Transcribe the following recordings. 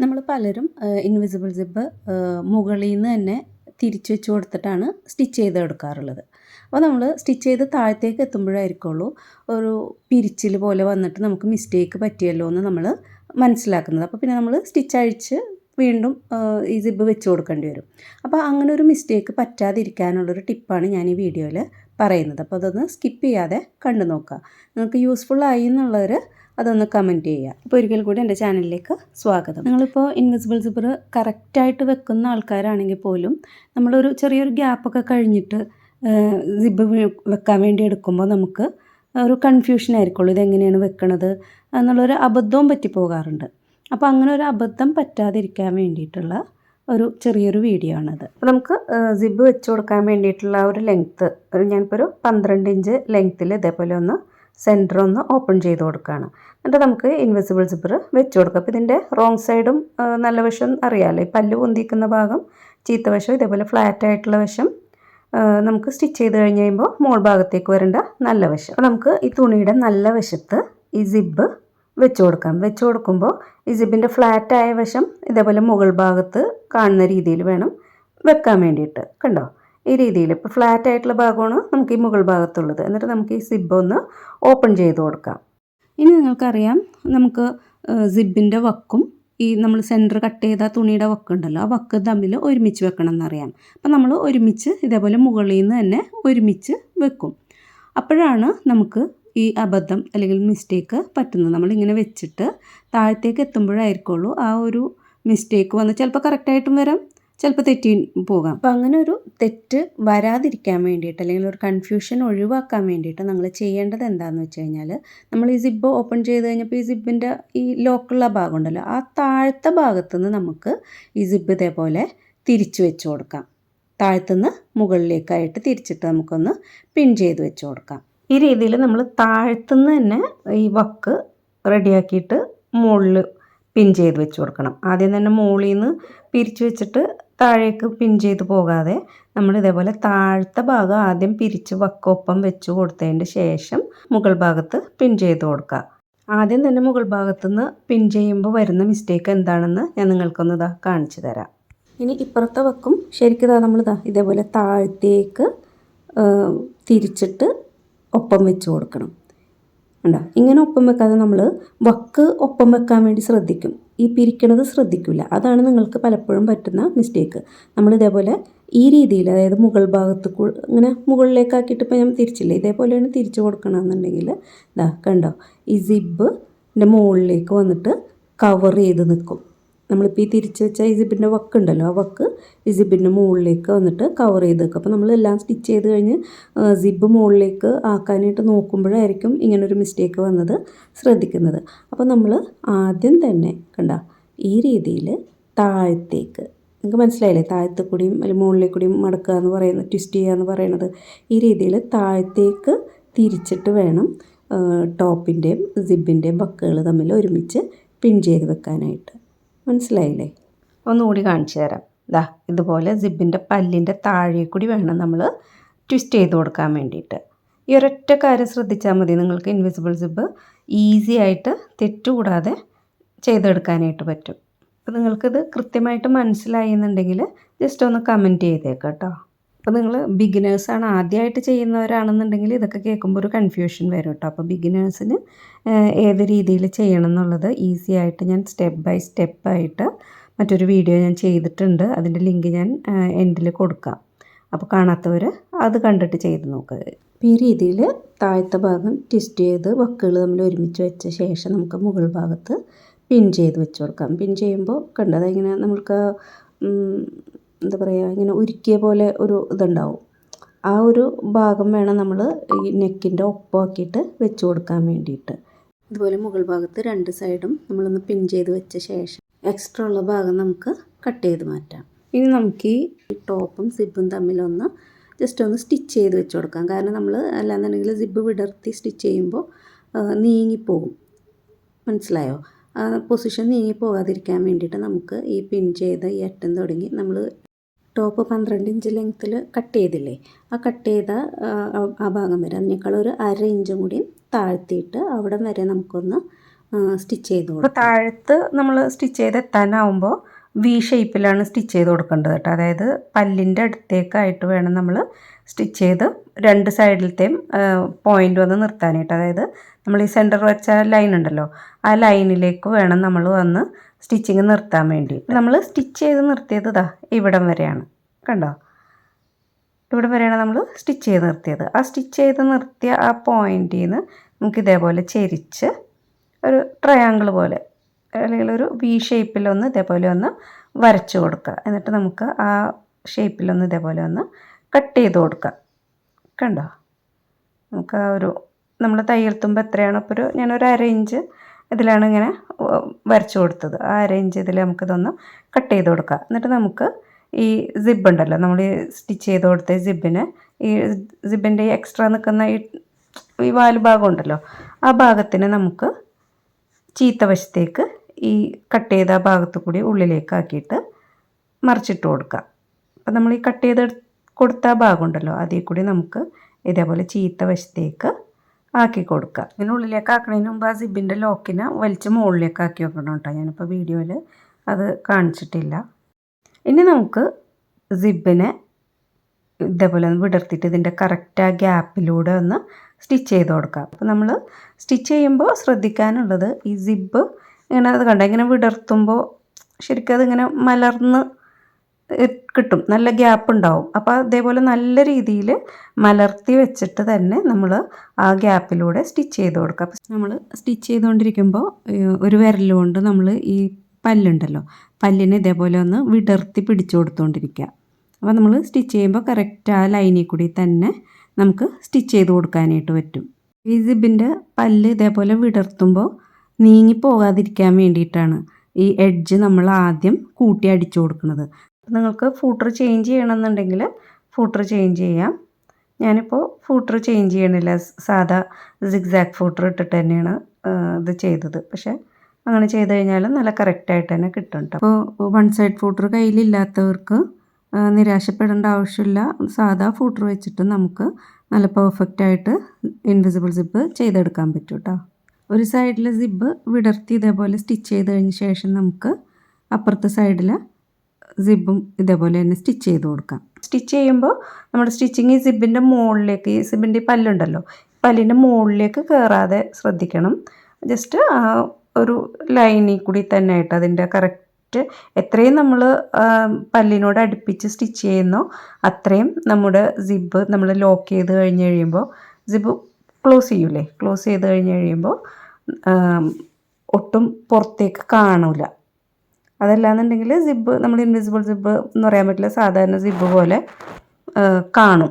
നമ്മൾ പലരും invisible zip മുകളിൽ നിന്ന് തന്നെ തിരിച്ചു വെച്ച് കൊടുത്തിട്ടാണ് സ്റ്റിച്ച് ചെയ്ത് എടുക്കാറുള്ളത്. അപ്പോൾ നമ്മൾ സ്റ്റിച്ച് ചെയ്ത് താഴത്തേക്ക് എത്തുമ്പോഴായിരിക്കുള്ളൂ ഒരു പിരിച്ചിൽ പോലെ വന്നിട്ട് നമുക്ക് മിസ്റ്റേക്ക് പറ്റിയല്ലോ എന്ന് നമ്മൾ മനസ്സിലാക്കുന്നത്. അപ്പോൾ പിന്നെ നമ്മൾ സ്റ്റിച്ച് അഴിച്ച് വീണ്ടും ഈ സിബ്ബ് വെച്ച് കൊടുക്കേണ്ടി വരും. അപ്പോൾ അങ്ങനെ ഒരു മിസ്റ്റേക്ക് പറ്റാതിരിക്കാനുള്ളൊരു ടിപ്പാണ് ഞാൻ ഈ വീഡിയോയിൽ പറയുന്നത്. അപ്പോൾ അതൊന്ന് സ്കിപ്പ് ചെയ്യാതെ കണ്ടു നോക്കുക. നിങ്ങൾക്ക് യൂസ്ഫുൾ ആയി എന്നുള്ളവർ അതൊന്ന് കമൻറ്റ് ചെയ്യുക. ഇപ്പോൾ ഒരിക്കൽ കൂടി എൻ്റെ ചാനലിലേക്ക് സ്വാഗതം. നിങ്ങളിപ്പോൾ ഇൻവിസിബിൾ സിബ്ബർ കറക്റ്റായിട്ട് വെക്കുന്ന ആൾക്കാരാണെങ്കിൽ പോലും നമ്മളൊരു ചെറിയൊരു ഗ്യാപ്പൊക്കെ കഴിഞ്ഞിട്ട് സിബ്ബ് വെക്കാൻ വേണ്ടി എടുക്കുമ്പോൾ നമുക്ക് ഒരു കൺഫ്യൂഷൻ ആയിരിക്കുള്ളൂ, ഇതെങ്ങനെയാണ് വെക്കണത് എന്നുള്ളൊരു അബദ്ധവും പറ്റിപ്പോകാറുണ്ട്. അപ്പോൾ അങ്ങനെ ഒരു അബദ്ധം പറ്റാതിരിക്കാൻ വേണ്ടിയിട്ടുള്ള ഒരു ചെറിയൊരു വീഡിയോ ആണത്. അപ്പോൾ നമുക്ക് സിബ്ബ് വെച്ച് കൊടുക്കാൻ വേണ്ടിയിട്ടുള്ള ഒരു ലെങ്ത്ത് ഞാനിപ്പോൾ ഒരു 12 ഇഞ്ച് ലെങ്ത്തിൽ ഇതേപോലെ ഒന്ന് സെൻറ്റർ ഒന്ന് ഓപ്പൺ ചെയ്ത് കൊടുക്കുകയാണ്. എന്നിട്ട് നമുക്ക് ഇൻവിസിബിൾ സിബ്ബർ വെച്ച് കൊടുക്കാം. അപ്പോൾ ഇതിൻ്റെ റോങ് സൈഡും നല്ല വശം അറിയാമല്ലോ, ഈ പല്ല് പൊന്തിക്കുന്ന ഭാഗം ചീത്ത വശം, ഇതേപോലെ ഫ്ലാറ്റ് ആയിട്ടുള്ള വശം നമുക്ക് സ്റ്റിച്ച് ചെയ്ത് കഴിഞ്ഞ് കഴിയുമ്പോൾ മോൾ ഭാഗത്തേക്ക് വരേണ്ട നല്ല വശം. അപ്പോൾ നമുക്ക് ഈ തുണിയുടെ നല്ല വശത്ത് ഈ സിബ്ബ് വെച്ച് കൊടുക്കാം. വെച്ച് കൊടുക്കുമ്പോൾ ഈ സിബിൻ്റെ ഫ്ലാറ്റായ വശം ഇതേപോലെ മുകൾ ഭാഗത്ത് കാണുന്ന രീതിയിൽ വേണം വെക്കാൻ വേണ്ടിയിട്ട്. കണ്ടോ, ഈ രീതിയിൽ ഇപ്പോൾ ഫ്ലാറ്റ് ആയിട്ടുള്ള ഭാഗമാണ് നമുക്ക് ഈ മുകൾ ഭാഗത്തുള്ളത്. എന്നിട്ട് നമുക്ക് ഈ സിബ്ബ് ഒന്ന് ഓപ്പൺ ചെയ്ത് കൊടുക്കാം. ഇനി നിങ്ങൾക്കറിയാം, നമുക്ക് സിബിൻ്റെ വക്കും ഈ നമ്മൾ സെൻറ്റർ കട്ട് ചെയ്ത തുണിയുടെ വക്കുണ്ടല്ലോ, ആ വക്ക് തമ്മിൽ ഒരുമിച്ച് വെക്കണം എന്നറിയാം. അപ്പം നമ്മൾ ഒരുമിച്ച് ഇതേപോലെ മുകളിൽ നിന്ന് തന്നെ ഒരുമിച്ച് വെക്കും. അപ്പോഴാണ് നമുക്ക് ഈ അബദ്ധം അല്ലെങ്കിൽ മിസ്റ്റേക്ക് പറ്റുന്നത്. നമ്മളിങ്ങനെ വെച്ചിട്ട് താഴത്തേക്ക് എത്തുമ്പോഴായിരിക്കുള്ളൂ ആ ഒരു മിസ്റ്റേക്ക് വന്ന് ചിലപ്പോൾ കറക്റ്റായിട്ടും വരാം, ചിലപ്പോൾ തെറ്റി പോകാം. അപ്പോൾ അങ്ങനെ ഒരു തെറ്റ് വരാതിരിക്കാൻ വേണ്ടിയിട്ട് അല്ലെങ്കിൽ ഒരു കൺഫ്യൂഷൻ ഒഴിവാക്കാൻ വേണ്ടിയിട്ട് നമ്മൾ ചെയ്യേണ്ടത് എന്താണെന്ന് വെച്ച് കഴിഞ്ഞാൽ, നമ്മൾ ഈ സിബ്ബ് ഓപ്പൺ ചെയ്ത് കഴിഞ്ഞപ്പോൾ ഈ സിബിൻ്റെ ഈ ലോക്കുള്ള ഭാഗം ഉണ്ടല്ലോ, ആ താഴത്തെ ഭാഗത്തുനിന്ന് നമുക്ക് ഈ സിബ്ബ് ഇതേപോലെ തിരിച്ചു വെച്ച് കൊടുക്കാം. താഴത്തുനിന്ന് മുകളിലേക്കായിട്ട് തിരിച്ചിട്ട് നമുക്കൊന്ന് പിൻ ചെയ്ത് വെച്ച് കൊടുക്കാം. ഈ രീതിയിൽ നമ്മൾ താഴത്തുനിന്ന് തന്നെ ഈ വക്ക് റെഡിയാക്കിയിട്ട് മുകളിൽ പിൻ ചെയ്ത് വെച്ച് കൊടുക്കണം. ആദ്യം തന്നെ മുകളിൽ നിന്ന് പിരിച്ചു വെച്ചിട്ട് താഴേക്ക് പിൻ ചെയ്ത് പോകാതെ നമ്മൾ ഇതേപോലെ താഴത്തെ ഭാഗം ആദ്യം പിരിച്ച് വക്കൊപ്പം വെച്ച് കൊടുത്തതിൻ്റെ ശേഷം മുകൾ ഭാഗത്ത് പിൻ ചെയ്ത് കൊടുക്കുക. ആദ്യം തന്നെ മുകൾ ഭാഗത്തുനിന്ന് പിൻ ചെയ്യുമ്പോൾ വരുന്ന മിസ്റ്റേക്ക് എന്താണെന്ന് ഞാൻ നിങ്ങൾക്കൊന്ന് കാണിച്ചു തരാം. ഇനി ഇപ്പുറത്തെ വക്കും ശരിക്കും നമ്മൾ ഇതേപോലെ താഴത്തേക്ക് തിരിച്ചിട്ട് ഒപ്പം വെച്ച് കൊടുക്കണം. ഉണ്ടോ, ഇങ്ങനെ ഒപ്പം വെക്കാതെ നമ്മൾ വക്ക് ഒപ്പം വെക്കാൻ വേണ്ടി ശ്രദ്ധിക്കും, ഈ പിരിക്കണത് ശ്രദ്ധിക്കില്ല. അതാണ് നിങ്ങൾക്ക് പലപ്പോഴും പറ്റുന്ന മിസ്റ്റേക്ക്. നമ്മൾ ഇതേപോലെ ഈ രീതിയിൽ, അതായത് മുകൾ ഭാഗത്ത് ഇങ്ങനെ മുകളിലേക്കാക്കിയിട്ട് ഇപ്പോൾ ഞാൻ തിരിച്ചില്ലേ, ഇതേപോലെയാണ് തിരിച്ചു കൊടുക്കണമെന്നുണ്ടെങ്കിൽ കണ്ടോ, ഈ സിബ്ബിൻ്റെ മുകളിലേക്ക് വന്നിട്ട് കവർ ചെയ്ത് നിൽക്കും. നമ്മളിപ്പോൾ ഈ തിരിച്ച് വെച്ച ഈ സിബിൻ്റെ വക്ക് ഉണ്ടല്ലോ, ആ വക്ക് ഈ സിബിൻ്റെ മുകളിലേക്ക് വന്നിട്ട് കവർ ചെയ്ത് വെക്കും. അപ്പോൾ നമ്മളെല്ലാം സ്റ്റിച്ച് ചെയ്ത് കഴിഞ്ഞ് സിബ് മുകളിലേക്ക് ആക്കാനായിട്ട് നോക്കുമ്പോഴായിരിക്കും ഇങ്ങനൊരു മിസ്റ്റേക്ക് വന്നത് ശ്രദ്ധിക്കുന്നത്. അപ്പോൾ നമ്മൾ ആദ്യം തന്നെ കണ്ട ഈ രീതിയിൽ താഴത്തേക്ക്, നിങ്ങൾക്ക് മനസ്സിലായില്ലേ, താഴത്തെ കൂടിയും അല്ലെങ്കിൽ മുകളിലേക്ക് കൂടിയും മടക്കുക എന്ന് പറയുന്നത്, ട്വിസ്റ്റ് ചെയ്യുക എന്ന് പറയുന്നത്, ഈ രീതിയിൽ താഴത്തേക്ക് തിരിച്ചിട്ട് വേണം ടോപ്പിൻ്റെയും സിബിൻ്റെയും വക്കുകൾ തമ്മിൽ ഒരുമിച്ച് പിൻ ചെയ്ത് വെക്കാനായിട്ട്. മനസ്സിലായില്ലേ? ഒന്നുകൂടി കാണിച്ചു തരാം. ഇതുപോലെ സിബിൻ്റെ പല്ലിൻ്റെ താഴെ കൂടി വേണം നമ്മൾ ട്വിസ്റ്റ് ചെയ്ത് കൊടുക്കാൻ വേണ്ടിയിട്ട്. ഈ ഒരൊറ്റ കാര്യം ശ്രദ്ധിച്ചാൽ മതി, നിങ്ങൾക്ക് ഇൻവിസിബിൾ സിബ് ഈസി ആയിട്ട് തെറ്റുകൂടാതെ ചെയ്തെടുക്കാനായിട്ട് പറ്റും. അപ്പോൾ നിങ്ങൾക്കിത് കൃത്യമായിട്ട് മനസ്സിലായി എന്നുണ്ടെങ്കിൽ ജസ്റ്റ് ഒന്ന് കമൻറ്റ് ചെയ്തേക്കാം കേട്ടോ. അപ്പോൾ നിങ്ങൾ ബിഗിനേഴ്സാണ്, ആദ്യമായിട്ട് ചെയ്യുന്നവരാണെന്നുണ്ടെങ്കിൽ ഇതൊക്കെ കേൾക്കുമ്പോൾ ഒരു കൺഫ്യൂഷൻ വരും കേട്ടോ. അപ്പോൾ ബിഗിനേഴ്സിന് ഏത് രീതിയിൽ ചെയ്യണം എന്നുള്ളത് ഈസി ആയിട്ട് ഞാൻ സ്റ്റെപ്പ് ബൈ സ്റ്റെപ്പായിട്ട് മറ്റൊരു വീഡിയോ ഞാൻ ചെയ്തിട്ടുണ്ട്. അതിൻ്റെ ലിങ്ക് ഞാൻ എൻഡിൽ കൊടുക്കാം. അപ്പോൾ കാണാത്തവർ അത് കണ്ടിട്ട് ചെയ്ത് നോക്കുക. അപ്പോൾ ഈ രീതിയിൽ താഴത്തെ ഭാഗം ട്വിസ്റ്റ് ചെയ്ത് വക്കുകൾ തമ്മിൽ ഒരുമിച്ച് വെച്ച ശേഷം നമുക്ക് മുകൾ ഭാഗത്ത് പിൻ ചെയ്ത് വെച്ച് കൊടുക്കാം. പിൻ ചെയ്യുമ്പോൾ കണ്ടത് ഇങ്ങനെ നമുക്ക് എന്താ പറയുക, ഇങ്ങനെ ഉരുക്കിയ പോലെ ഒരു ഇതുണ്ടാവും. ആ ഒരു ഭാഗം വേണം നമ്മൾ ഈ നെക്കിൻ്റെ ഒപ്പമാക്കിയിട്ട് വെച്ച് കൊടുക്കാൻ വേണ്ടിയിട്ട്. ഇതുപോലെ മുകൾ ഭാഗത്ത് രണ്ട് സൈഡും നമ്മളൊന്ന് പിൻ ചെയ്ത് വെച്ച ശേഷം എക്സ്ട്രാ ഉള്ള ഭാഗം നമുക്ക് കട്ട് ചെയ്ത് മാറ്റാം. ഇനി നമുക്ക് ഈ ടോപ്പും സിബും തമ്മിലൊന്ന് ജസ്റ്റ് ഒന്ന് സ്റ്റിച്ച് ചെയ്ത് വെച്ച് കൊടുക്കാം. കാരണം നമ്മൾ അല്ലാന്നുണ്ടെങ്കിൽ സിബ് വിടർത്തി സ്റ്റിച്ച് ചെയ്യുമ്പോൾ നീങ്ങിപ്പോകും. മനസ്സിലായോ? ആ പൊസിഷൻ നീങ്ങി പോകാതിരിക്കാൻ വേണ്ടിയിട്ട് നമുക്ക് ഈ പിൻ ചെയ്ത ഈ അറ്റം തുടങ്ങി നമ്മൾ ടോപ്പ് 12 ഇഞ്ച് ലെങ്ത്തിൽ കട്ട് ചെയ്തില്ലേ, ആ കട്ട് ചെയ്ത ആ ഭാഗം വരെ അതിനേക്കാൾ ഒരു 1/2 ഇഞ്ചും കൂടി താഴ്ത്തിയിട്ട് അവിടെ വരെ നമുക്കൊന്ന് സ്റ്റിച്ച് ചെയ്ത് കൊടുക്കും. അപ്പോൾ താഴത്ത് നമ്മൾ സ്റ്റിച്ച് ചെയ്ത് എത്താനാവുമ്പോൾ വി ഷേപ്പിലാണ് സ്റ്റിച്ച് ചെയ്ത് കൊടുക്കേണ്ടത് കേട്ടോ. അതായത് പല്ലിൻ്റെ അടുത്തേക്കായിട്ട് വേണം നമ്മൾ സ്റ്റിച്ച് ചെയ്ത് രണ്ട് സൈഡിലത്തെയും പോയിൻ്റ് വന്ന് നിർത്താനായിട്ട്. അതായത് നമ്മൾ ഈ സെൻറ്റർ വെച്ച ലൈൻ ഉണ്ടല്ലോ, ആ ലൈനിലേക്ക് വേണം നമ്മൾ വന്ന് സ്റ്റിച്ചിങ് നിർത്താൻ വേണ്ടി. നമ്മൾ സ്റ്റിച്ച് ചെയ്ത് നിർത്തിയത് ഇതാ ഇവിടം വരെയാണ്, കണ്ടോ? ഇവിടം വരെയാണ് നമ്മൾ സ്റ്റിച്ച് ചെയ്ത് നിർത്തിയത്. ആ സ്റ്റിച്ച് ചെയ്ത് നിർത്തിയ ആ പോയിൻറ്റിൽ നിന്ന് നമുക്ക് ഇതേപോലെ ചെരിച്ച് ഒരു ട്രയാങ്കിൾ പോലെ അല്ലെങ്കിൽ ഒരു വി ഷേപ്പിലൊന്ന് ഇതേപോലെ ഒന്ന് വരച്ച് കൊടുക്കുക. എന്നിട്ട് നമുക്ക് ആ ഷേപ്പിലൊന്ന് ഇതേപോലെ ഒന്ന് കട്ട് ചെയ്ത് കൊടുക്കുക. കണ്ടോ? നമുക്ക് ആ ഒരു നമ്മൾ തയ്യൽ തുമ്പ് എത്രയാണ്, അപ്പോൾ ഞാനൊരു 1/2 ഇഞ്ച് ഇതിലാണ് ഇങ്ങനെ വരച്ച് കൊടുത്തത്. ആ 1/2 ഇഞ്ച് ഇതിൽ നമുക്കിതൊന്ന് കട്ട് ചെയ്ത് കൊടുക്കുക. എന്നിട്ട് നമുക്ക് ഈ സിബ് ഉണ്ടല്ലോ, നമ്മൾ ഈ സ്റ്റിച്ച് ചെയ്ത് കൊടുത്ത സിബിന്, ഈ സിബിൻ്റെ ഈ എക്സ്ട്രാ നിൽക്കുന്ന ഈ വാല് ഭാഗം ഉണ്ടല്ലോ, ആ ഭാഗത്തിന് നമുക്ക് ചീത്ത വശത്തേക്ക് ഈ കട്ട് ചെയ്ത ആ ഭാഗത്ത് കൂടി ഉള്ളിലേക്ക് ആക്കിയിട്ട് മറിച്ചിട്ട് കൊടുക്കുക. അപ്പം നമ്മൾ ഈ കട്ട് ചെയ്ത് കൊടുത്ത ആ ഭാഗം ഉണ്ടല്ലോ, അതിൽ കൂടി നമുക്ക് ഇതേപോലെ ചീത്ത വശത്തേക്ക് ആക്കി കൊടുക്കുക. ഇങ്ങനെ ഉള്ളിലേക്ക് ആക്കുന്നതിന് മുമ്പ് ആ സിബിൻ്റെ ലോക്കിനെ വലിച്ച് മുകളിലേക്ക് ആക്കി വെക്കണം കേട്ടോ. ഞാനിപ്പോൾ വീഡിയോയിൽ അത് കാണിച്ചിട്ടില്ല. ഇനി നമുക്ക് സിബിനെ ഇതേപോലെ ഒന്ന് വിടർത്തിയിട്ട് ഇതിൻ്റെ കറക്റ്റ് ആ ഗ്യാപ്പിലൂടെ ഒന്ന് സ്റ്റിച്ച് ചെയ്ത് കൊടുക്കാം. അപ്പോൾ നമ്മൾ സ്റ്റിച്ച് ചെയ്യുമ്പോൾ ശ്രദ്ധിക്കാനുള്ളത് ഈ സിബ് ഇങ്ങനെ അത് കണ്ട ഇങ്ങനെ വിടർത്തുമ്പോൾ ശരിക്കും അതിങ്ങനെ മലർന്ന് കിട്ടും, നല്ല ഗ്യാപ്പ് ഉണ്ടാവും. അപ്പോൾ അതേപോലെ നല്ല രീതിയിൽ മലർത്തി വെച്ചിട്ട് തന്നെ നമ്മൾ ആ ഗ്യാപ്പിലൂടെ സ്റ്റിച്ച് ചെയ്ത് കൊടുക്കുക. അപ്പോൾ നമ്മൾ സ്റ്റിച്ച് ചെയ്തുകൊണ്ടിരിക്കുമ്പോൾ ഒരു വിരലുകൊണ്ട് നമ്മൾ ഈ പല്ലുണ്ടല്ലോ, പല്ലിനെ ഇതേപോലെ ഒന്ന് വിടർത്തി പിടിച്ചു കൊടുത്തുകൊണ്ടിരിക്കുക. അപ്പോൾ നമ്മൾ സ്റ്റിച്ച് ചെയ്യുമ്പോൾ കറക്റ്റ് ആ ലൈനിൽ കൂടി തന്നെ നമുക്ക് സ്റ്റിച്ച് ചെയ്ത് കൊടുക്കാനായിട്ട് പറ്റും. ഈ സിബിൻ്റെ പല്ല് ഇതേപോലെ വിടർത്തുമ്പോൾ നീങ്ങി പോകാതിരിക്കാൻ വേണ്ടിയിട്ടാണ് ഈ എഡ്ജ് നമ്മൾ ആദ്യം കൂട്ടി അടിച്ചു കൊടുക്കുന്നത്. നിങ്ങൾക്ക് ഫൂട്ടർ ചേഞ്ച് ചെയ്യണമെന്നുണ്ടെങ്കിൽ ഫൂട്ടർ ചേഞ്ച് ചെയ്യാം. ഞാനിപ്പോൾ ഫൂട്ടർ ചേഞ്ച് ചെയ്യണില്ല, സാധാ സിഗ്സാഗ് ഫൂട്ടർ ഇട്ടിട്ട് തന്നെയാണ് ഇത് ചെയ്തത്. പക്ഷേ അങ്ങനെ ചെയ്ത് കഴിഞ്ഞാൽ നല്ല കറക്റ്റായിട്ട് തന്നെ കിട്ടും കേട്ടോ. അപ്പോൾ 1 സൈഡ് ഫൂട്ടർ കയ്യിലില്ലാത്തവർക്ക് നിരാശപ്പെടേണ്ട ആവശ്യമില്ല. സാധാ ഫൂട്ടർ വെച്ചിട്ട് നമുക്ക് നല്ല പെർഫെക്റ്റായിട്ട് ഇൻവിസിബിൾ സിബ് ചെയ്തെടുക്കാൻ പറ്റും കേട്ടോ. ഒരു സൈഡിൽ സിബ് വിടർത്തി ഇതേപോലെ സ്റ്റിച്ച് ചെയ്ത് കഴിഞ്ഞ ശേഷം നമുക്ക് അപ്പുറത്തെ സൈഡിൽ സിബും ഇതേപോലെ തന്നെ സ്റ്റിച്ച് ചെയ്ത് കൊടുക്കാം. സ്റ്റിച്ച് ചെയ്യുമ്പോൾ നമ്മുടെ സ്റ്റിച്ചിങ് ഈ സിബിൻ്റെ മുകളിലേക്ക്, ഈ സിബിൻ്റെ പല്ലുണ്ടല്ലോ, പല്ലിൻ്റെ മുകളിലേക്ക് കയറാതെ ശ്രദ്ധിക്കണം. ജസ്റ്റ് ഒരു ലൈനിൽ കൂടി തന്നെ ആയിട്ട് അതിൻ്റെ കറക്റ്റ് എത്രയും നമ്മൾ പല്ലിനോട് അടുപ്പിച്ച് സ്റ്റിച്ച് ചെയ്യുന്നോ അത്രയും നമ്മുടെ സിബ് നമ്മൾ ലോക്ക് ചെയ്ത് കഴിഞ്ഞ് കഴിയുമ്പോൾ, സിബ് ക്ലോസ് ചെയ്യൂലേ, ക്ലോസ് ചെയ്ത് കഴിഞ്ഞ് കഴിയുമ്പോൾ ഒട്ടും പുറത്തേക്ക് കാണില്ല. അതല്ലാന്നുണ്ടെങ്കിൽ സിബ് നമ്മൾ ഇൻവിസിബിൾ സിബ് എന്ന് പറയാൻ പറ്റില്ല, സാധാരണ സിബ് പോലെ കാണും.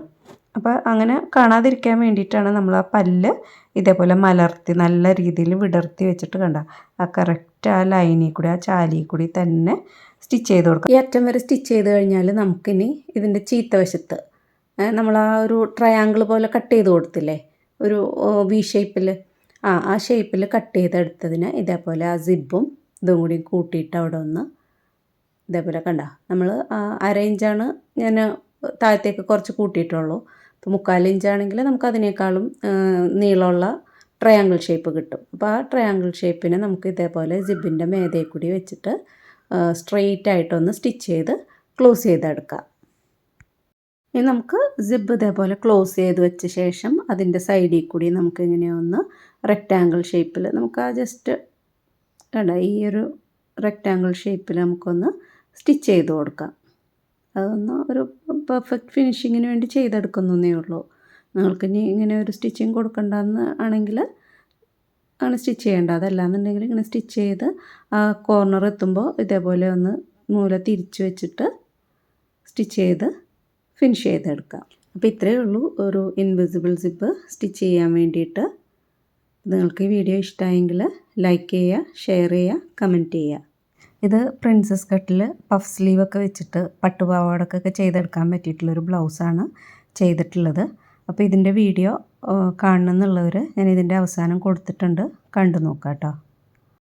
അപ്പോൾ അങ്ങനെ കാണാതിരിക്കാൻ വേണ്ടിയിട്ടാണ് നമ്മൾ ആ പല്ല് ഇതേപോലെ മലർത്തി നല്ല രീതിയിൽ വിടർത്തി വെച്ചിട്ട് കണ്ട ആ കറക്റ്റ് ആ ലൈനിൽ കൂടി ആ ചാലിയിൽ കൂടി തന്നെ സ്റ്റിച്ച് ചെയ്ത് കൊടുക്കാം. ഈ അറ്റം വരെ സ്റ്റിച്ച് ചെയ്ത് കഴിഞ്ഞാൽ നമുക്കിനി ഇതിൻ്റെ ചീത്ത വശത്ത് നമ്മൾ ആ ഒരു ട്രയാങ്കിൾ പോലെ കട്ട് ചെയ്ത് കൊടുത്തില്ലേ, ഒരു വി ഷേപ്പിൽ, ആ ഷേപ്പിൽ കട്ട് ചെയ്തെടുത്തതിന് ഇതേപോലെ ആ സിബും ഇതും കൂടി കൂട്ടിയിട്ട് അവിടെ ഒന്ന് ഇതേപോലെ കണ്ട നമ്മൾ 1/2 ഇഞ്ചാണ് ഞാൻ താഴത്തേക്ക് കുറച്ച് കൂട്ടിയിട്ടുള്ളൂ. ഇപ്പോൾ 3/4 ഇഞ്ചാണെങ്കിൽ നമുക്ക് അതിനേക്കാളും നീളമുള്ള ട്രയാങ്കിൾ ഷേപ്പ് കിട്ടും. അപ്പോൾ ആ ട്രയാങ്കിൾ ഷേപ്പിനെ നമുക്ക് ഇതേപോലെ സിബിൻ്റെ മേതയിൽ കൂടി വെച്ചിട്ട് സ്ട്രെയിറ്റ് ആയിട്ടൊന്ന് സ്റ്റിച്ച് ചെയ്ത് ക്ലോസ് ചെയ്തെടുക്കാം. ഇനി നമുക്ക് സിബ് ഇതേപോലെ ക്ലോസ് ചെയ്ത് വെച്ച ശേഷം അതിൻ്റെ സൈഡിൽ കൂടി നമുക്ക് ഇങ്ങനെ ഒന്ന് റെക്റ്റാങ്കിൾ ഷേപ്പിൽ നമുക്ക് ആ ജസ്റ്റ് കണ്ട ഈ ഒരു റെക്റ്റാങ്കിൾ ഷേപ്പിൽ നമുക്കൊന്ന് സ്റ്റിച്ച് ചെയ്ത് കൊടുക്കാം. അതൊന്ന് ഒരു പെർഫെക്റ്റ് ഫിനിഷിങ്ങിന് വേണ്ടി ചെയ്തെടുക്കുന്നേ ഉള്ളൂ. നിങ്ങൾക്ക് ഇനി ഇങ്ങനെ ഒരു സ്റ്റിച്ചിങ് കൊടുക്കണ്ടെന്ന് ആണെങ്കിൽ ആണ് സ്റ്റിച്ച് ചെയ്യേണ്ടത്. അതല്ലാന്നുണ്ടെങ്കിൽ ഇങ്ങനെ സ്റ്റിച്ച് ചെയ്ത് ആ കോർണർ എത്തുമ്പോൾ ഇതേപോലെ ഒന്ന് മൂല തിരിച്ച് വെച്ചിട്ട് സ്റ്റിച്ച് ചെയ്ത് ഫിനിഷ് ചെയ്തെടുക്കാം. അപ്പോൾ ഇത്രയേ ഉള്ളൂ ഒരു ഇൻവിസിബിൾ സിബ് സ്റ്റിച്ച് ചെയ്യാൻ വേണ്ടിയിട്ട്. നിങ്ങൾക്ക് ഈ വീഡിയോ ഇഷ്ടമായെങ്കിൽ ലൈക്ക് ചെയ്യുക, ഷെയർ ചെയ്യുക, കമൻറ്റ് ചെയ്യുക. ഇത് പ്രിൻസസ് കട്ടിൽ പഫ് സ്ലീവൊക്കെ വെച്ചിട്ട് പട്ടുപാവാടക്കൊക്കെ ചെയ്തെടുക്കാൻ പറ്റിയിട്ടുള്ളൊരു ബ്ലൗസാണ് ചെയ്തിട്ടുള്ളത്. അപ്പോൾ ഇതിൻ്റെ വീഡിയോ കാണണമെന്നുള്ളവർ ഞാൻ ഇതിൻ്റെ അവസാനം കൊടുത്തിട്ടുണ്ട്, കണ്ടു നോക്കാം കേട്ടോ.